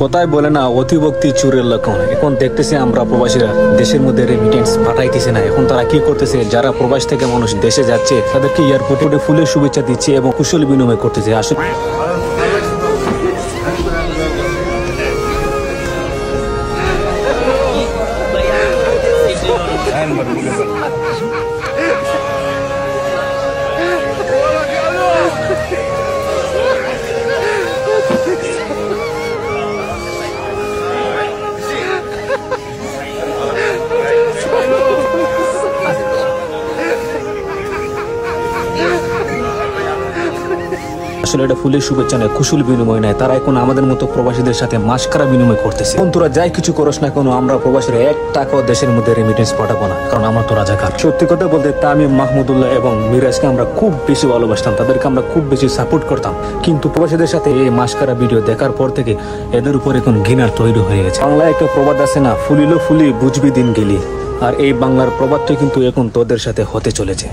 কোথায় বলে না অতিভক্তি চুরের লক্ষণ। এখন দেখতেছি আমরা প্রবাসীরা দেশের মধ্যে রেমিটেন্স পাঠাইতেছে না। এখন তারা কি করতেছে, যারা প্রবাস থেকে মানুষ দেশে যাচ্ছে তাদেরকে এয়ারপোর্টে ফুলের শুভেচ্ছা দিচ্ছে এবং কুশল বিনিময় করতেছে। আসলে এটা ফুলের শুভেচ্ছা নয়, কুশল বিনিময় নয়। তারা এখন আমাদের মতো প্রবাসীদের সাথে মাস্কারা বিনিময় করতেছে। তোরা যাই কিছু করস না কেন, আমরা প্রবাসীরা 1 টাকাও দেশের মধ্যে রেমিটেন্স পাঠাবো না, কারণ আমরা তো রাজাকার। সত্যি কথা বলতে তামিম, মাহমুদুল্লাহ এবং মিরাজকে আমরা খুব বেশি ভালোবাসতাম, তাদেরকে আমরা খুব বেশি সাপোর্ট করতাম। কিন্তু প্রবাসীদের সাথে এই মাস্কারা ভিডিও দেখার পর থেকে এদের উপর এখন ঘৃণার তৈরি হয়ে গেছে। বাংলায় একটা প্রবাদ আছে না, ফুলিলো ফুলি বুঝবি দিন গেলি। আর এই বাংলার প্রবাদটা কিন্তু এখন তোদের সাথে হতে চলেছে।